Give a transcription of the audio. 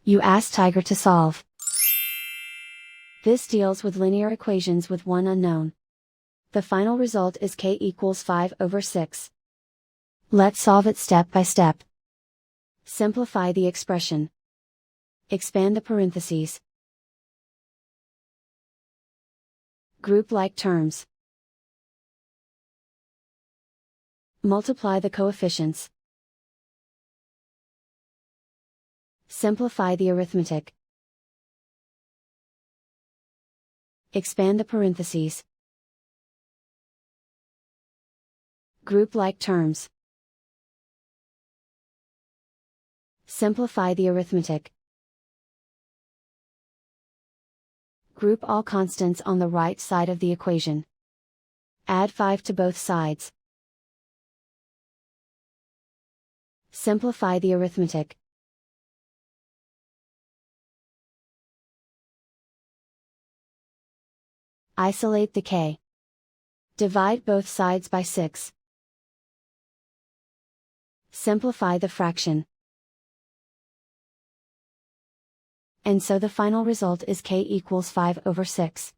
You ask Tiger to solve. This deals with linear equations with one unknown. The final result is k equals 5/6. Let's solve it step by step. Simplify the expression. Expand the parentheses. Group like terms. Multiply the coefficients. Simplify the arithmetic. Expand the parentheses. Group like terms. Simplify the arithmetic. Group all constants on the right side of the equation. Add 5 to both sides. Simplify the arithmetic. Isolate the k. Divide both sides by 6. Simplify the fraction. And so the final result is k equals 5/6.